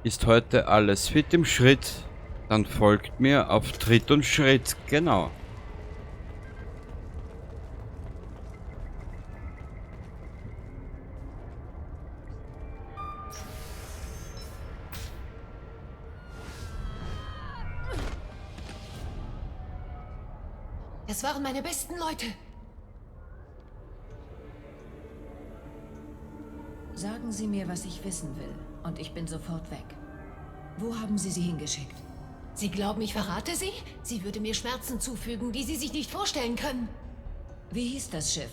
Ist heute alles fit im Schritt? Dann folgt mir auf Tritt und Schritt. Genau. Das waren meine besten Leute. Sagen Sie mir, was ich wissen will, und ich bin sofort weg. Wo haben Sie sie hingeschickt? Sie glauben, ich verrate sie? Sie würde mir Schmerzen zufügen, die Sie sich nicht vorstellen können. Wie hieß das Schiff?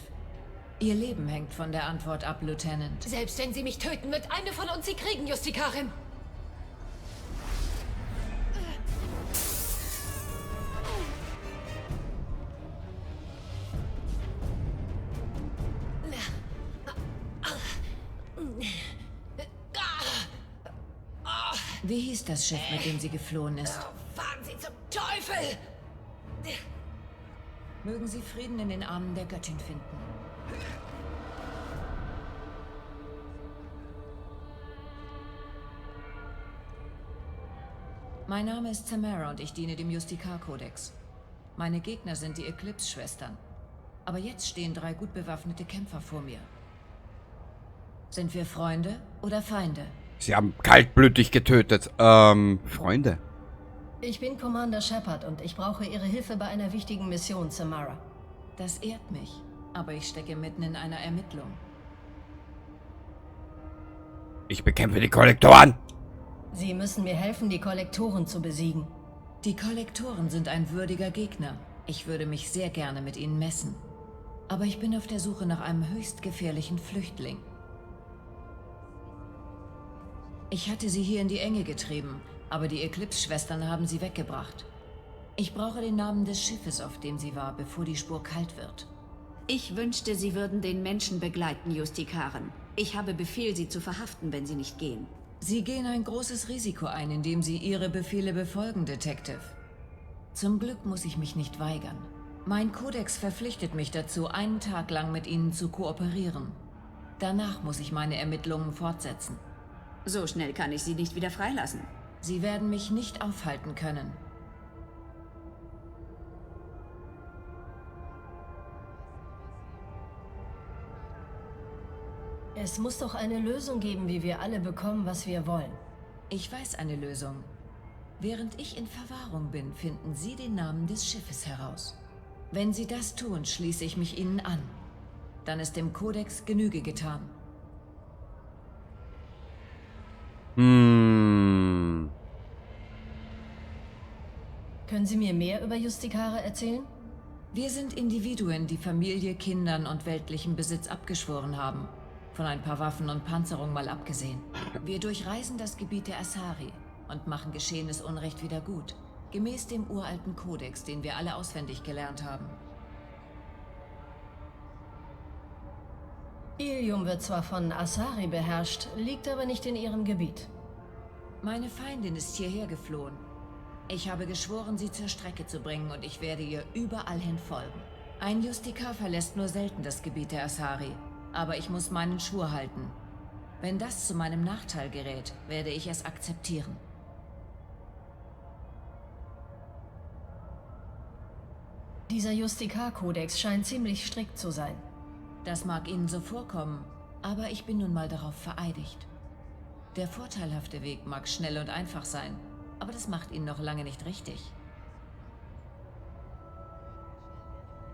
Ihr Leben hängt von der Antwort ab, Lieutenant. Selbst wenn Sie mich töten, wird eine von uns sie kriegen, Justikarin. Wie hieß das Schiff, mit dem sie geflohen ist? Fahren Sie zum Teufel! Mögen Sie Frieden in den Armen der Göttin finden. Mein Name ist Tamara und ich diene dem Justikar-Kodex. Meine Gegner sind die Eclipse-Schwestern. Aber jetzt stehen 3 gut bewaffnete Kämpfer vor mir. Sind wir Freunde oder Feinde? Sie haben kaltblütig getötet. Freunde. Ich bin Commander Shepard und ich brauche Ihre Hilfe bei einer wichtigen Mission, Samara. Das ehrt mich, aber ich stecke mitten in einer Ermittlung. Ich bekämpfe die Kollektoren. Sie müssen mir helfen, die Kollektoren zu besiegen. Die Kollektoren sind ein würdiger Gegner. Ich würde mich sehr gerne mit ihnen messen. Aber ich bin auf der Suche nach einem höchst gefährlichen Flüchtling. Ich hatte sie hier in die Enge getrieben, aber die Eclipse-Schwestern haben sie weggebracht. Ich brauche den Namen des Schiffes, auf dem sie war, bevor die Spur kalt wird. Ich wünschte, Sie würden den Menschen begleiten, Justikarin. Ich habe Befehl, Sie zu verhaften, wenn Sie nicht gehen. Sie gehen ein großes Risiko ein, indem Sie Ihre Befehle befolgen, Detective. Zum Glück muss ich mich nicht weigern. Mein Kodex verpflichtet mich dazu, einen Tag lang mit Ihnen zu kooperieren. Danach muss ich meine Ermittlungen fortsetzen. So schnell kann ich Sie nicht wieder freilassen. Sie werden mich nicht aufhalten können. Es muss doch eine Lösung geben, wie wir alle bekommen, was wir wollen. Ich weiß eine Lösung. Während ich in Verwahrung bin, finden Sie den Namen des Schiffes heraus. Wenn Sie das tun, schließe ich mich Ihnen an. Dann ist dem Kodex Genüge getan. Hm. Können Sie mir mehr über Justikare erzählen? Wir sind Individuen, die Familie, Kindern und weltlichem Besitz abgeschworen haben. Von ein paar Waffen und Panzerung mal abgesehen. Wir durchreisen das Gebiet der Asari und machen geschehenes Unrecht wieder gut. Gemäß dem uralten Kodex, den wir alle auswendig gelernt haben. Ilium wird zwar von Asari beherrscht, liegt aber nicht in ihrem Gebiet. Meine Feindin ist hierher geflohen. Ich habe geschworen, sie zur Strecke zu bringen und ich werde ihr überall hin folgen. Ein Justikar verlässt nur selten das Gebiet der Asari, aber ich muss meinen Schwur halten. Wenn das zu meinem Nachteil gerät, werde ich es akzeptieren. Dieser Justikar-Kodex scheint ziemlich strikt zu sein. Das mag Ihnen so vorkommen, aber ich bin nun mal darauf vereidigt. Der vorteilhafte Weg mag schnell und einfach sein, aber das macht ihn noch lange nicht richtig.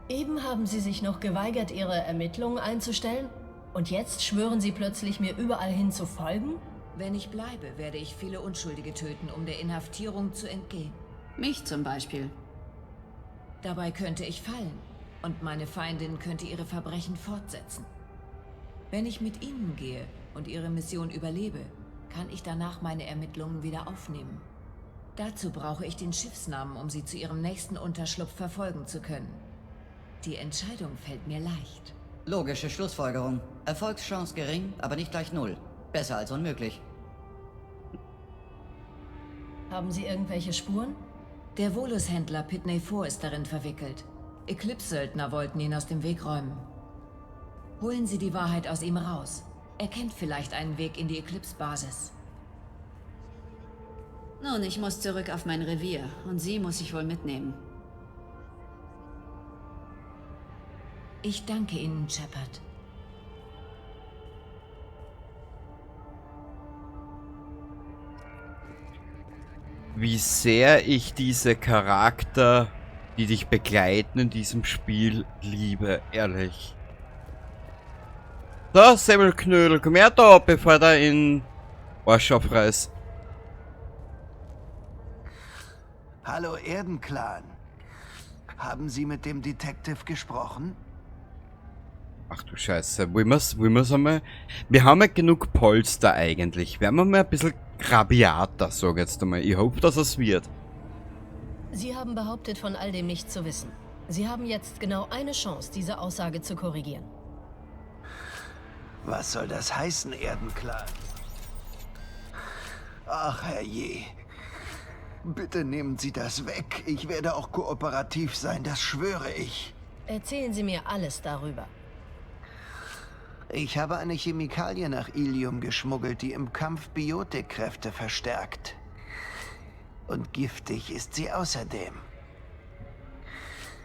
Eben haben Sie sich noch geweigert, Ihre Ermittlungen einzustellen? Und jetzt schwören Sie plötzlich, mir überall hin zu folgen? Wenn ich bleibe, werde ich viele Unschuldige töten, um der Inhaftierung zu entgehen. Mich zum Beispiel. Dabei könnte ich fallen und meine Feindin könnte ihre Verbrechen fortsetzen. Wenn ich mit Ihnen gehe und Ihre Mission überlebe, kann ich danach meine Ermittlungen wieder aufnehmen. Dazu brauche ich den Schiffsnamen, um Sie zu Ihrem nächsten Unterschlupf verfolgen zu können. Die Entscheidung fällt mir leicht. Logische Schlussfolgerung. Erfolgschance gering, aber nicht gleich null. Besser als unmöglich. Haben Sie irgendwelche Spuren? Der Volus-Händler Pitney 4 ist darin verwickelt. Eclipse-Söldner wollten ihn aus dem Weg räumen. Holen Sie die Wahrheit aus ihm raus. Er kennt vielleicht einen Weg in die Eclipse-Basis. Nun, ich muss zurück auf mein Revier und sie muss ich wohl mitnehmen. Ich danke Ihnen, Shepard. Wie sehr ich diese Charakter, die dich begleiten in diesem Spiel, liebe, ehrlich. So, Semmelknödel, komm her da, bevor der in Arsch aufreißt. Hallo Erdenclan. Haben Sie mit dem Detective gesprochen? Ach du Scheiße, wollen wir's einmal? Wir haben ja genug Polster eigentlich. Werden wir mal ein bisschen rabiater, sag jetzt einmal. Ich hoffe, dass es wird. Sie haben behauptet, von all dem nichts zu wissen. Sie haben jetzt genau eine Chance, diese Aussage zu korrigieren. Was soll das heißen, Erdenclan? Ach, herrje. Bitte nehmen Sie das weg. Ich werde auch kooperativ sein, das schwöre ich. Erzählen Sie mir alles darüber. Ich habe eine Chemikalie nach Ilium geschmuggelt, die im Kampf Biotikkräfte verstärkt. Und giftig ist sie außerdem.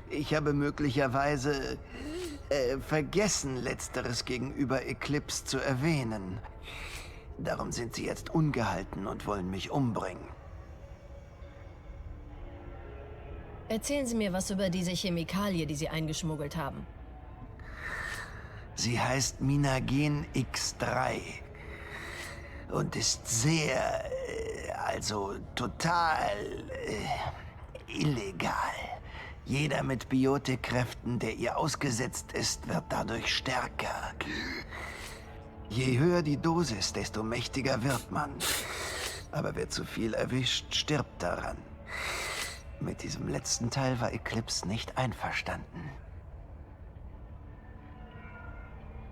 Ich habe möglicherweise vergessen, Letzteres gegenüber Eclipse zu erwähnen. Darum sind sie jetzt ungehalten und wollen mich umbringen. Erzählen Sie mir was über diese Chemikalie, die Sie eingeschmuggelt haben. Sie heißt Minagen X3 und ist sehr, also total illegal. Jeder mit Biotikkräften, der ihr ausgesetzt ist, wird dadurch stärker. Je höher die Dosis, desto mächtiger wird man. Aber wer zu viel erwischt, stirbt daran. Mit diesem letzten Teil war Eclipse nicht einverstanden.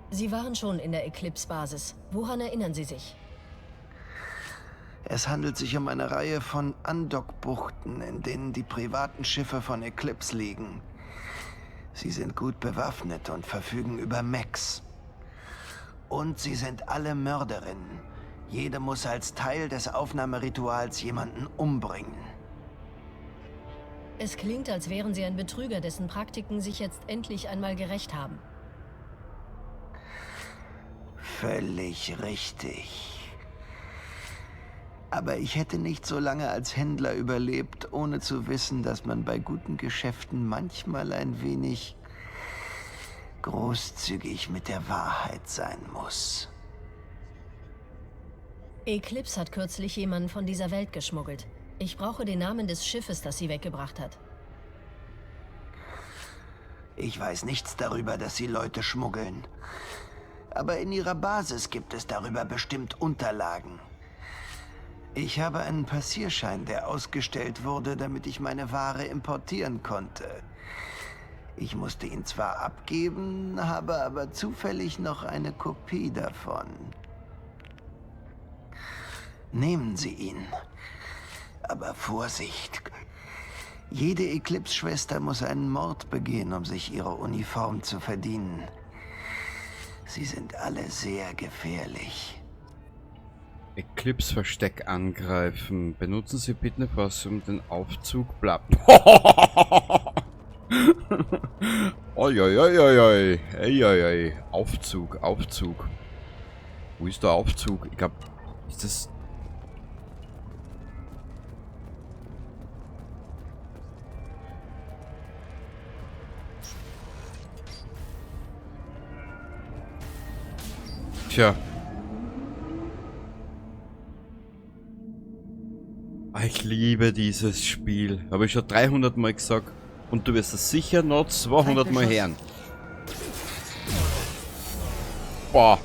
Sie waren schon in der Eclipse-Basis. Woran erinnern Sie sich? Es handelt sich um eine Reihe von Andockbuchten, in denen die privaten Schiffe von Eclipse liegen. Sie sind gut bewaffnet und verfügen über Mechs. Und sie sind alle Mörderinnen. Jede muss als Teil des Aufnahmerituals jemanden umbringen. Es klingt, als wären Sie ein Betrüger, dessen Praktiken sich jetzt endlich einmal gerächt haben. Völlig richtig. Aber ich hätte nicht so lange als Händler überlebt, ohne zu wissen, dass man bei guten Geschäften manchmal ein wenig großzügig mit der Wahrheit sein muss. Eclipse hat kürzlich jemanden von dieser Welt geschmuggelt. Ich brauche den Namen des Schiffes, das sie weggebracht hat. Ich weiß nichts darüber, dass sie Leute schmuggeln. Aber in ihrer Basis gibt es darüber bestimmt Unterlagen. Ich habe einen Passierschein, der ausgestellt wurde, damit ich meine Ware importieren konnte. Ich musste ihn zwar abgeben, habe aber zufällig noch eine Kopie davon. Nehmen Sie ihn. Aber Vorsicht! Jede Eclipse-Schwester muss einen Mord begehen, um sich ihre Uniform zu verdienen. Sie sind alle sehr gefährlich. Eclipse-Versteck angreifen. Benutzen Sie bitte etwas, um den Aufzug bla. Oi. Aufzug. Wo ist der Aufzug? Ich glaube, ist das... Tja. Ich liebe dieses Spiel. Habe ich schon 300 Mal gesagt. Und du wirst es sicher noch 200 Mal hören. Boah.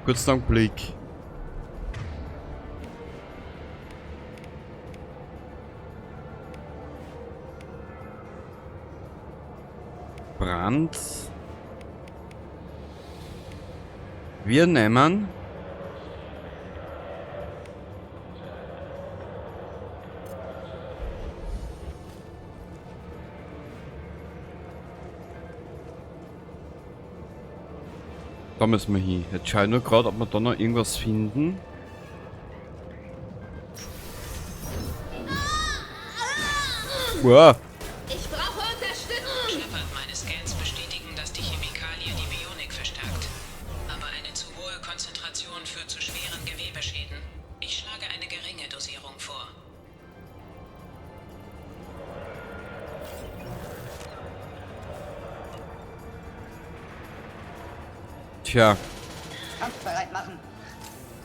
Kurz einen Blick. Brand. Wir nehmen... Da müssen wir hin. Jetzt schaue ich nur gerade, ob wir da noch irgendwas finden. Wow. Ich brauche Unterstützung! Shepard, meine Scans bestätigen, dass die Chemikalie die Bionik verstärkt. Aber eine zu hohe Konzentration führt zu schweren Gewebeschäden. Ich schlage eine geringe Dosierung vor. Tja, Kampfbereit machen.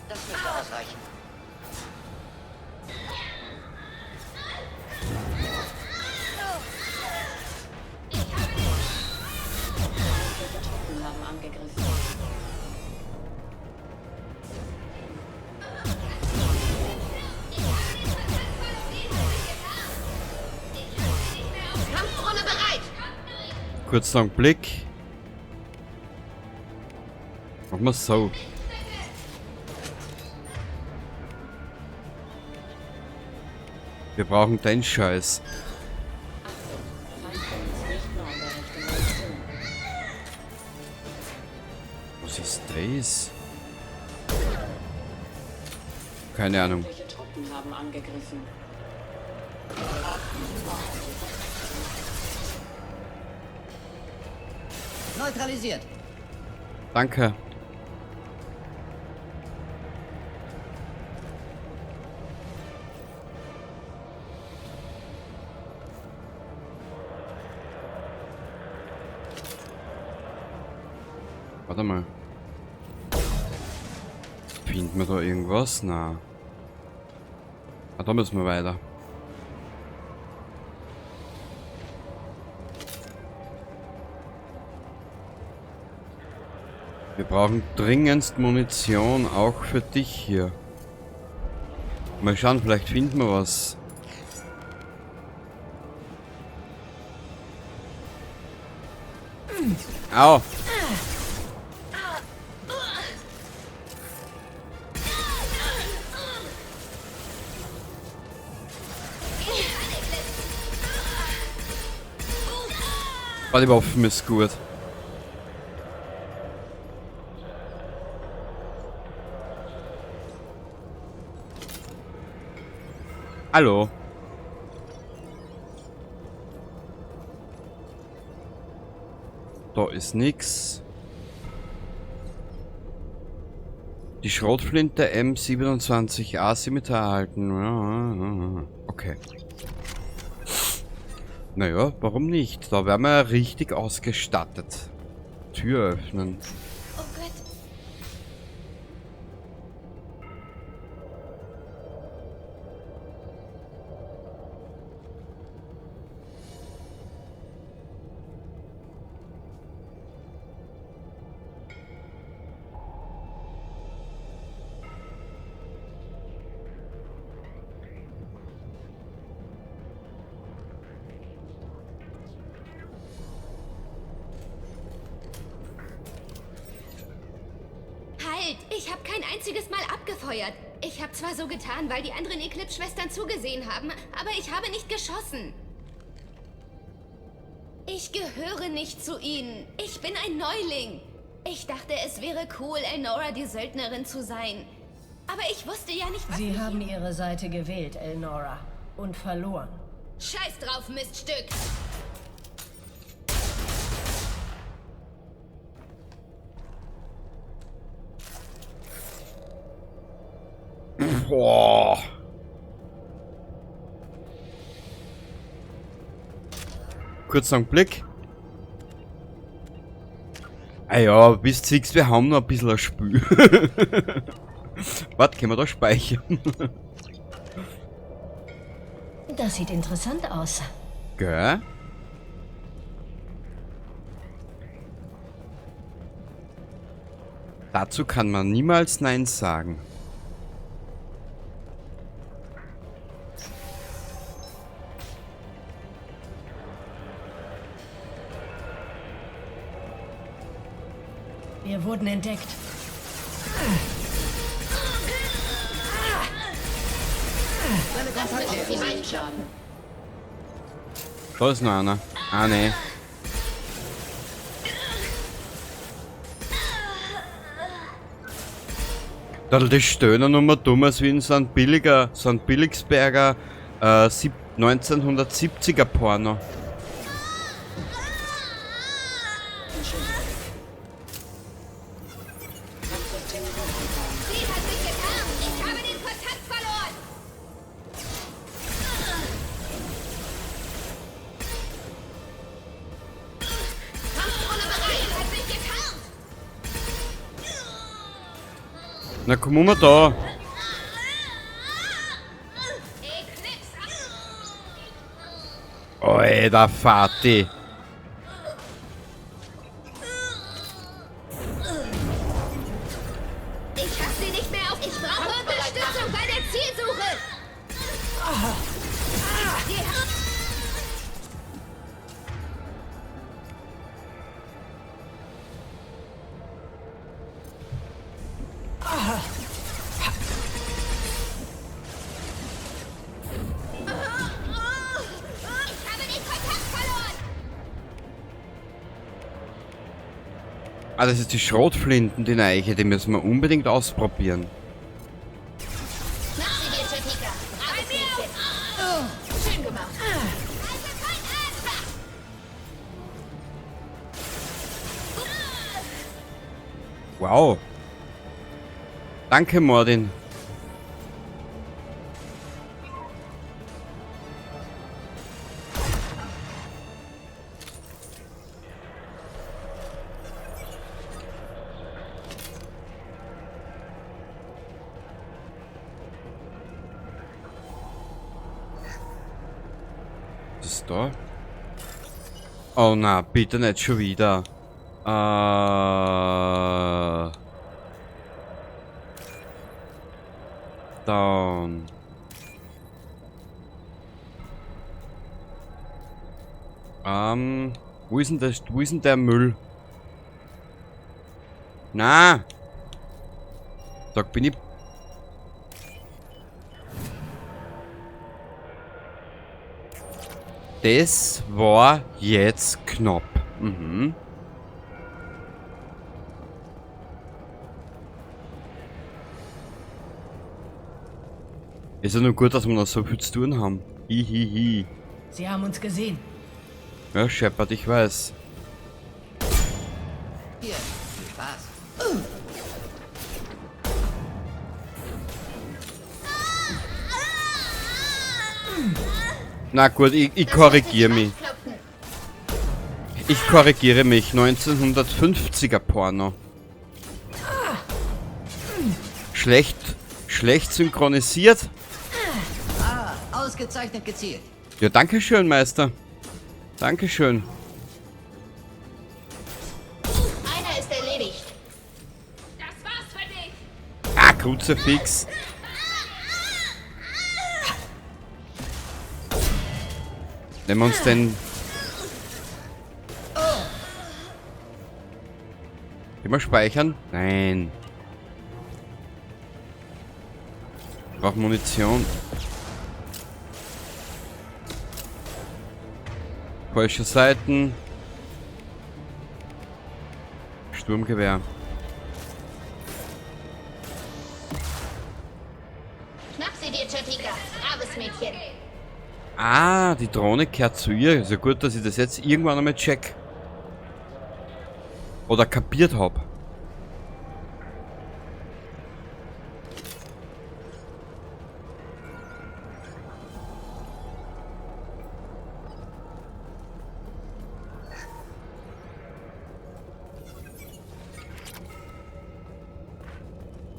Das müsste ausreichen. Truppen haben angegriffen. Kampfdrohne bereit! kurzer Blick. Machen wir so. Wir brauchen den Scheiß. Was ist das? Keine Ahnung. Truppen haben angegriffen. Neutralisiert. Danke. Warte mal. Finden wir da irgendwas? Na. Ah, da müssen wir weiter. Wir brauchen dringendst Munition, auch für dich hier. Mal schauen, vielleicht finden wir was. Au! Oh, die Waffen ist gut. Hallo. Da ist nix. Die Schrotflinte M27A Scimitar erhalten. Okay. Naja, warum nicht? Da wären wir ja richtig ausgestattet. Tür öffnen. Oh Gott! Halt! Ich habe kein einziges Mal abgefeuert. Ich habe zwar so getan, weil die anderen Eclipse-Schwestern zugesehen haben, aber ich habe nicht geschossen. Ich gehöre nicht zu ihnen. Ich bin ein Neuling. Ich dachte, es wäre cool, Elnora die Söldnerin zu sein. Aber ich wusste ja nicht, was Sie mich haben hier- Ihre Seite gewählt, Elnora. Und verloren. Scheiß drauf, Miststück! Boah. Kurzer Blick. Ah ja, bis siehst, wir haben noch ein bisschen ein Spiel. Was, können wir da speichern? Das sieht interessant aus. Gell? Dazu kann man niemals Nein sagen. Wir wurden entdeckt. Da ist noch einer. Ah, ne. Da die Stöhner nur mal dumm als wie in so ein Billigsberger 1970er Porno. Sie hat sich getarnt. Ich habe den Kontakt verloren. Kampfdrohne bereit. Sie hat sich getarnt. Na komm mal da. Eclipse. Alter Vati. Ich hab sie nicht mehr auf. Ich brauche Unterstützung bei der Zielsuche. Ich habe den Kontakt verloren. Ah, das ist die Schrotflinten, die Neiche, die müssen wir unbedingt ausprobieren. Schnapp sie dir, Chetika. Bei mir. Schön gemacht. Also kein Ernst. Wow. Danke, Mordin. Was ist da? Oh na, bitte nicht schon wieder. Down. Wo ist denn das? Wo ist denn der Müll? Na! Da bin ich. Das war jetzt knapp. Mhm. Ist ja nur gut, dass wir noch so viel zu tun haben. Hihihi. Sie haben uns gesehen. Ja, Shepard, ich weiß. Hier, viel Spaß. Na gut, ich korrigiere mich. Ich korrigiere mich. 1950er Porno. Schlecht synchronisiert. Ah, ausgezeichnet gezielt. Ja, danke schön, Meister. Dankeschön. Einer ist erledigt. Das war's für dich. Ah, Kruzifix. Nehmen wir uns den... Können wir speichern? Nein. Ich brauche Munition. Falsche Seiten. Sturmgewehr. Schnapp sie dir, Chetika. Braves Mädchen. Ah, die Drohne kehrt zu ihr. Ist ja gut, dass ich das jetzt irgendwann einmal check. Oder kapiert hab.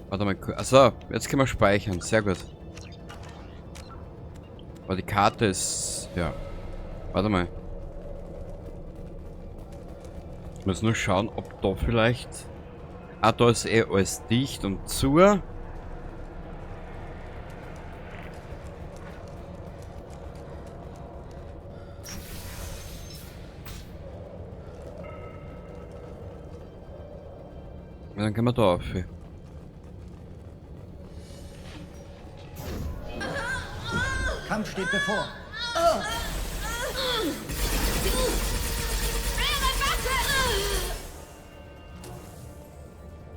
Warte mal, also jetzt können wir speichern, sehr gut. Aber die Karte ist, ja. Warte mal. Ich muss nur schauen, ob da vielleicht... Ah, da ist eh alles dicht und zu. Ja, dann können wir da auf. Kampf steht bevor.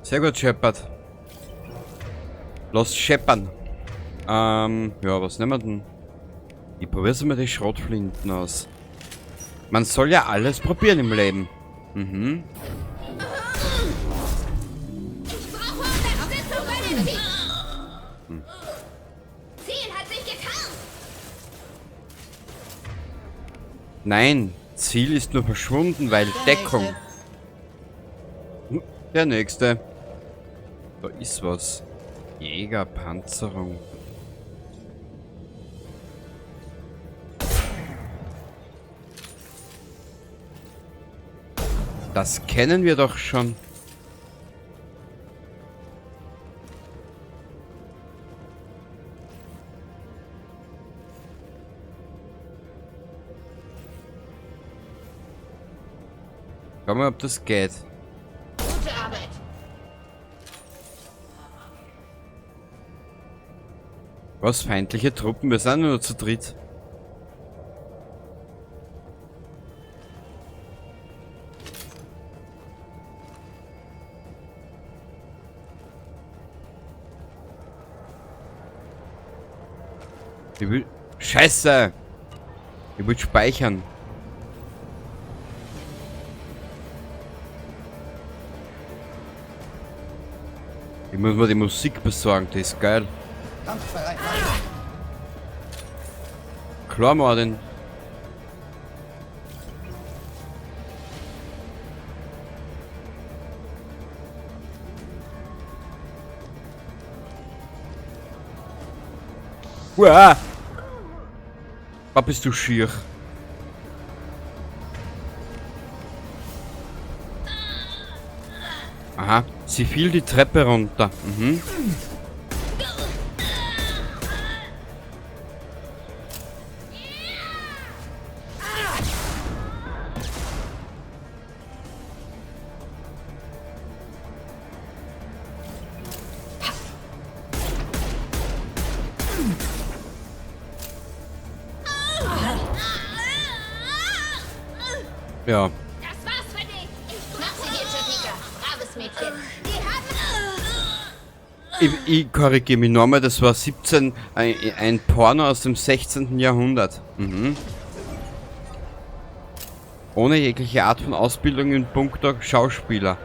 Sehr gut, Shepard. Los scheppern. Ja, was nehmen wir denn? Ich probiere mal die Schrotflinten aus. Man soll ja alles probieren im Leben. Mhm. Ich brauche Unterstützung bei dem Ziel. Ziel hat sich getarnt. Nein, Ziel ist nur verschwunden, weil Deckung. Der nächste. Da ist was. Jägerpanzerung. Das kennen wir doch schon. Schau mal, ob das geht. Gute Arbeit. Was? Feindliche Truppen? Wir sind nur zu dritt. Ich will... Scheiße! Ich will speichern. Ich muss mir die Musik besorgen, die ist geil. Kampfbereit. Klar, Martin. Uah! Was bist du schier? Aha, sie fiel die Treppe runter. Mhm. Ja. Das war's für dich. Ich mach sie dir, Chiquita. Braves Mädchen. Die haben... Ich korrigiere mich nochmal, das war 17, ein Porno aus dem 16. Jahrhundert. Mhm. Ohne jegliche Art von Ausbildung in puncto Schauspieler.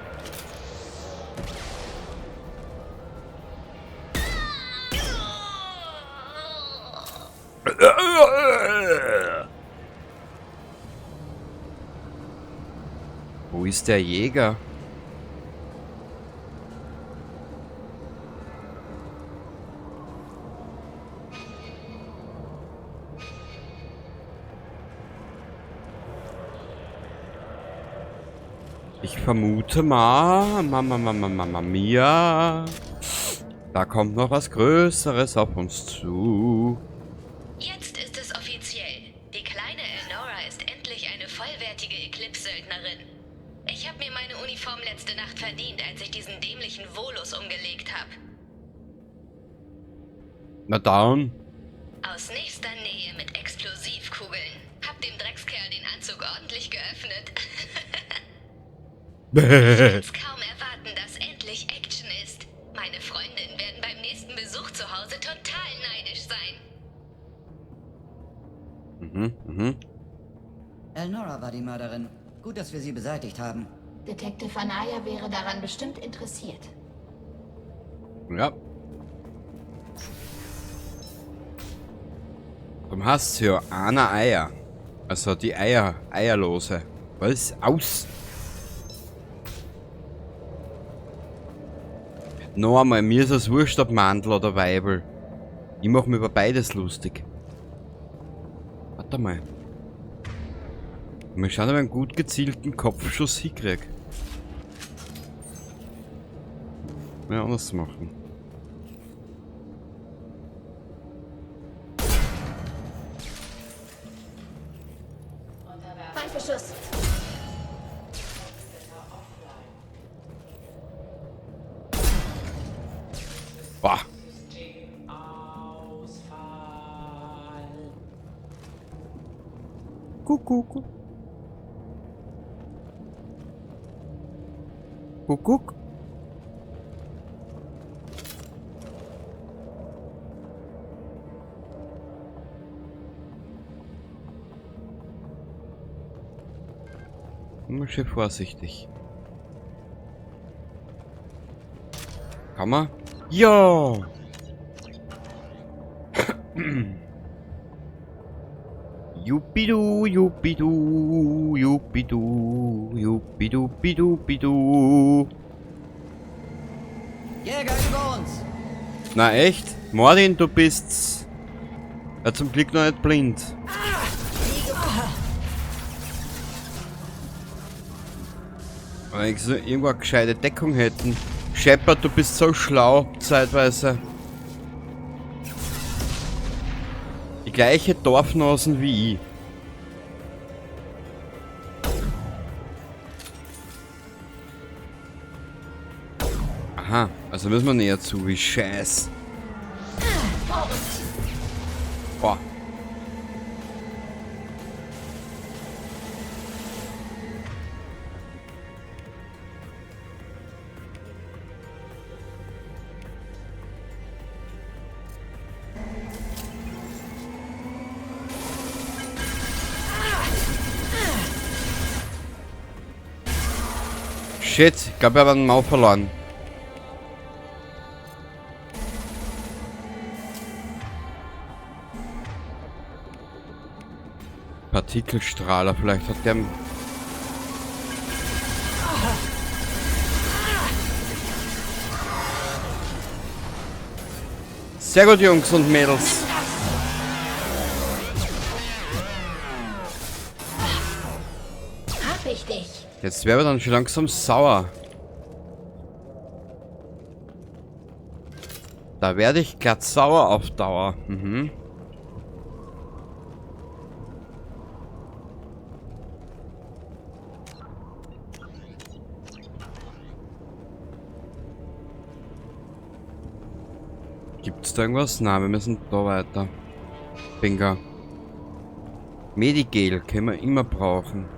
Wo ist der Jäger? Ich vermute mal, Mama Mia, da kommt noch was Größeres auf uns zu. Jetzt ist es offiziell. Die kleine Elnora ist endlich eine vollwertige Eclipse-Söldnerin. Ich habe mir meine Uniform letzte Nacht verdient, als ich diesen dämlichen Volus umgelegt habe. Na dann. Aus nächster Nähe mit Explosivkugeln. Hab dem Dreckskerl den Anzug ordentlich geöffnet. Ich kann's kaum erwarten, dass endlich Action ist. Meine Freundinnen werden beim nächsten Besuch zu Hause total neidisch sein. Elnora war die Mörderin. Gut, dass wir sie beseitigt haben. Detective Anaya wäre daran bestimmt interessiert. Ja. Du hast ja eine Eier. Also die Eierlose. Was? Aus! Noch einmal, mir ist es wurscht, ob Mandel oder Weibel. Ich mach mir über beides lustig. Warte mal. Mal schauen, ob ich einen gut gezielten Kopfschuss hinkrieg. Ja, anders machen. Feindbeschuss. Boah. Kuckuck. Kuckuck. Immer schön vorsichtig. Kann man? Ja! Jupidu, jupidu, jupidu, jupidu, bidu, bidu. Jäger über uns! Na echt? Mordin, du bist's. Ja, zum Glück noch nicht blind. Wenn ich so irgendwo eine gescheite Deckung hätten. Shepard, du bist so schlau, zeitweise. Die gleiche Dorfnasen wie ich. Aha, also müssen wir näher zu, wie scheiß. Boah. Shit, ich glaube, wir haben einen Mau verloren. Partikelstrahler, vielleicht hat der... Sehr gut, Jungs und Mädels. Hab ich dich. Jetzt wäre dann schon langsam sauer. Da werde ich glatt sauer auf Dauer. Mhm. Gibt's da irgendwas? Nein, wir müssen da weiter. Bingo. Medigel können wir immer brauchen.